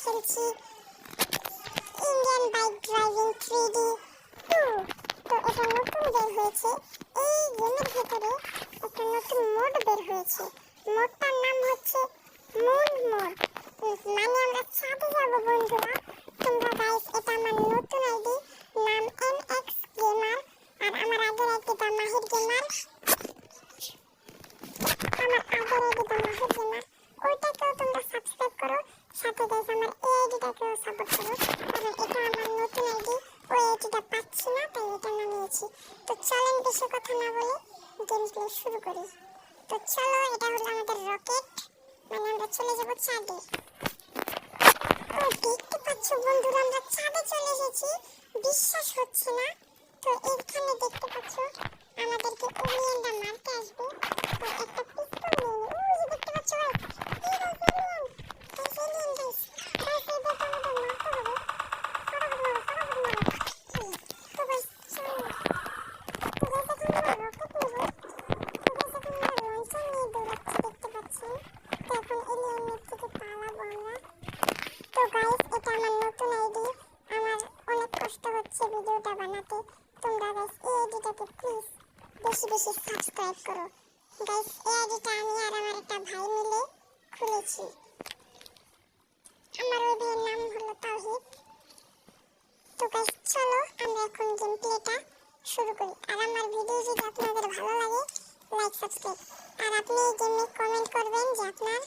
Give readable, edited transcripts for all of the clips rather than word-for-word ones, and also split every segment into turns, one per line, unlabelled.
খেলছি Indian bike driving 3D 2। তো এটা নতুন বের হয়েছে। এই গেমের ভিতরে একটা নতুন মোড বের হয়েছে। মোডটার নাম হচ্ছে মুন মোড। মানে আমরা চাঁদে যাব বন্ধুরা। তোমরা গাইস, এটা আমার নতুন আইডি, নাম NX গেমার, আর আমার আগের আইডি দা মাহির গেমার। ওইটাকেও তোমরা সাবস্ক্রাইব করো, সাথে গাইস আমার এই আইডিটাকেও সাপোর্ট করো, কারণ এটা আমার নতুন আইডি। ওই আইডিটা পাচ্ছি না, তাই এটা নামিয়েছি। তো চলেন বেশি কথা না বলে গেম প্লে শুরু করি। তো চলো, এটা হলো আমাদের রকেট, মানে আমরা চলে যাব চাঁদে। তো দেখতে পাচ্ছ বন্ধুরা, আমরা চাঁদে চলে এসেছি, বিশ্বাস হচ্ছে না। তো এইখানে দেখতে পাচ্ছ আমাদেরকে এলিয়েনরা মারতে আসবে। তো একটা পিস্তল নিয়ে নি। ওই যে দেখতে পাচ্ছ ভাই, এই guys alien, guys alien, guys guys এদের তো আমাদের মারতে হবে। ফটাফট মারো। তো গাইস চলো, তো গাইস এখন আমরা রকেট নেব। তো গাইস এখন আমরা লঞ্চার নিয়ে দৌড়াচ্ছি, দেখতে পাচ্ছেন। তো এখন এলিয়েনের থেকে পালাবো আমরা। তো গাইস, এটা আমার নতুন আইডি, আমার অনেক কষ্ট হচ্ছে ভিডিওটা বানাতে। তোমরা গাইস এই আইডিটাকে প্লিজ বেশি বেশি সাবস্ক্রাইব করো। গাইস এই আইডিটা আমি আর আমার একটা ভাই মিলে খুলেছি। আমার ওই ভাইয়ের নাম হলো তাওহিদ। তো গাইস চলো, আমরা এখন গেম প্লেটা শুরু করি। আর আমার ভিডিও যদি আপনাদের ভালো লাগে, লাইক সাবস্ক্রাইব, আর আপনি এই গেমে কমেন্ট করবেন যে আপনার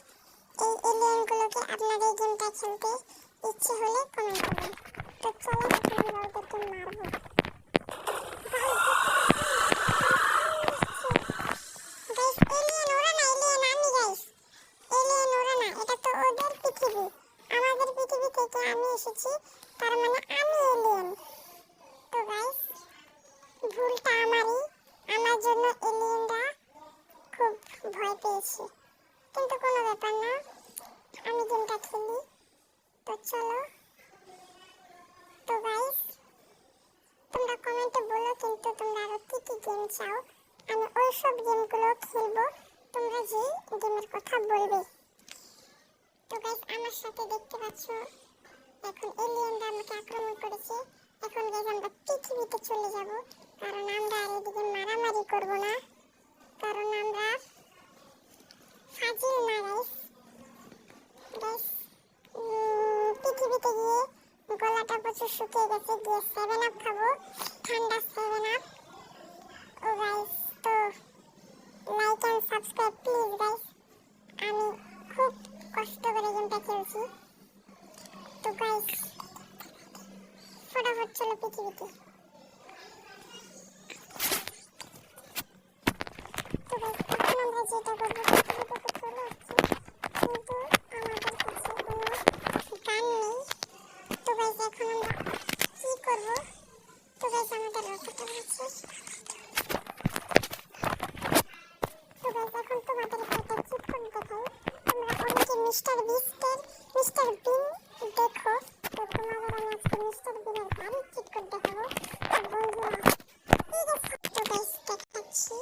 এই এলিয়েনগুলোকে, আপনার এই গেমটা খেলতে ইচ্ছে হলে কমেন্ট করবেন। তো চলো, এখন আমরা ওদেরকে মারবো। গাইস এলিয়েন ওরা না, এলিয়েন আমি। গাইস এলিয়েন ওরা না, এটা তো ওদের পৃথিবী। আমাদের পৃথিবী থেকে আমি এসেছি, তার মানে আমি এলিয়েন। তো গাইস ভুলটা আমারই, আমার জন্য এলিয়েনরা খুব ভয় পেয়েছে, কিন্তু কোনো ব্যাপার না, আমি গেমটা খেলি। তো চলো। তো গাইস তোমরা কমেন্টে বলো কিন্তু তোমরা আরো কি কি গেম চাও, আমি ওই সব গেমগুলো খেলবো, তোমরা যে গেমের কথা বলবে। তো গাইস আমার সাথে দেখতে পাচ্ছ এখন এলিয়েনরা আমাকে আক্রমণ করেছে। এখন গাইস আমরা পৃথিবীতে চলে যাব, কারণ আমরা আর এদিকে মারামারি করব না, কারণ আমরা ফাজিল না। গাইস গাইস পৃথিবীতে গিয়ে গলাটা প্রচুর শুকিয়ে গেছে, গিয়ে 7 আপ খাবো, ঠান্ডা 7 আপ। ও গাইস, তো like and subscribe please guys, আমি খুব কষ্ট করে গেমটা খেলছি। তো গাইস ফটাফট চলো পৃথিবীতে। তো গাইস এখন আমরা যেটা করবো, পৃথিবীতে তো চলে আসছি, কিন্তু আমাদের কাছে কোনো গান নেই। তো গাইস এখন আমরা কি করব? তো গাইস আমাদের রকেটটা আছে। তো গাইস এখন তোমাদের একটা চিট কোড দেখাই। তোমরা অনেকে মিস্টার বিন দেখো, তো তোমাদের আমি আজকে মিস্টার বিনের গাড়ির চিট কোড দেখাবো। তো বন্ধুরা এই যে তো গাইস দেখাচ্ছি।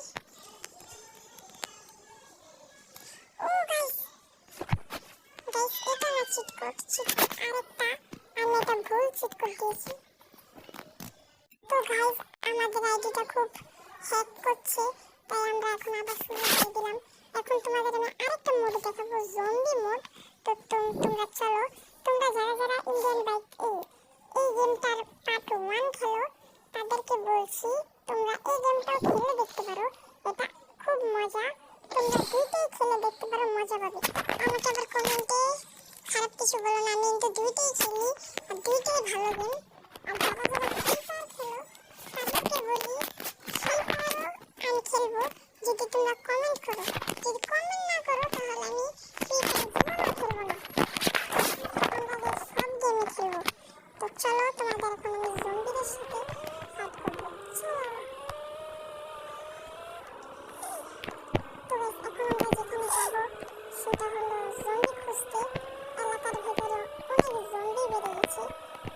ও গাইস গাইস এটা না চিট কোড আরেকটা, আমি এটা ভুল চিট কোড দিয়েছি। তো গাইস আমাদের আইডিটা খুব হ্যাক করছে, তাই আমরা এখন আবার শুরু করে দিলাম। এখন তোমাদের আমি আরেকটা মোড দেখাবো, জম্বি মোড। তো তোমরা চলো, তোমরা যারা যারা ইন্ডিয়ান বাইক এই গেমটার পার্ট 1 খেলো, তাদেরকে বলছি তোমরা এই গেমটাও খেলে দেখতে পারো, এটা খুব মজা। তোমরা দুইটাই খেলে দেখতে পারো, মজা পাবে। আমাকে আবার কমেন্টে খারাপ কিছু বলো না, আমি কিন্তু দুইটাই খেলি আর দুইটাই ভালো গেম। আর যারা যারা ফ্রি ফায়ার খেলো তাদেরকে বলি ফ্রি ফায়ারও আমি খেলবো, যদি তোমরা কমেন্ট করো। যদি কমেন্ট না করো তাহলে আমি ফ্রি ফায়ার জীবনেও খেলবো না, আমরা সব গেমই খেলবো। তো চলো, তোমাদের এখন আমি জম্বিদের সাথে ফাইট করবো। চলো। তো গাইস এখন আমরা যেখানে যাবো সেটা হলো জম্বি খুঁজতে। এলাকার ভেতরে অনেক জম্বি বেড়ে গেছে।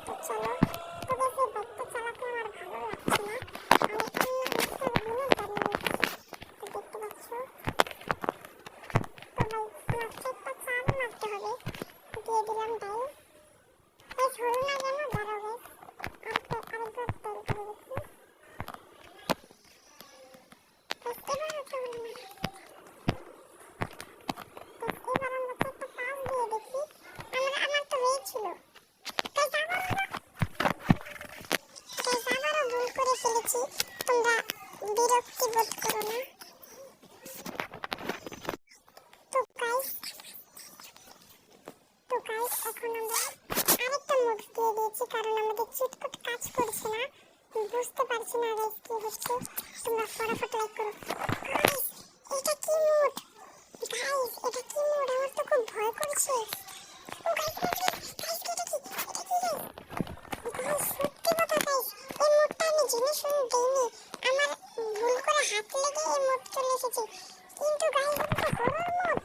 তো চলো। তো গাইস এই বাইকটা চালাতে আমার ভালো লাগছে না, আমি অন্য মিস্টার বিনের গাড়ি নিয়েছি। তো দেখতে পাচ্ছ। তো গাইস আমার এখন আমরা আরেকটা মোড দিয়ে দিয়েছি কারণ আমাদের চিটকোট কাজ করছে না, বুঝতে পারছি না গাইস কি হচ্ছে। তোমরা ফটাফট লাইক করো গাইস। এটা কি মোড গাইস, এটা কি মোড? আমার তো খুব ভয় করছে। ও গাইস গাইস এটা কি গাইস? সত্যি কথা গাইস, এই মোডটা আমি জেনে শুনে দেইনি, আমার ভুল করে হাত লেগে এই মোড চলে এসেছে। কিন্তু গাইস এটা তো হরর মোড।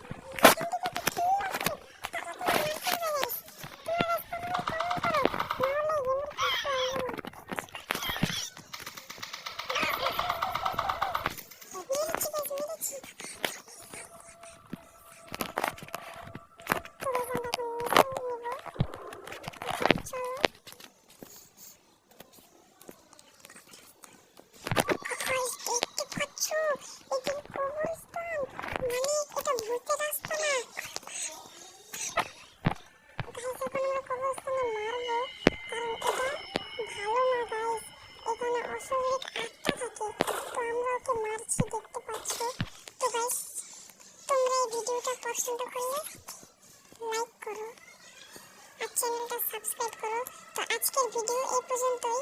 অস্বাভাবিক আত্মা থাকে, তো আমরা ওকে মারছি দেখতে পাচ্ছ। তো গাইস তোমরা এই ভিডিওটা পছন্দ করলে লাইক করো আর চ্যানেলটা সাবস্ক্রাইব করো। তো আজকের ভিডিও এই পর্যন্তই।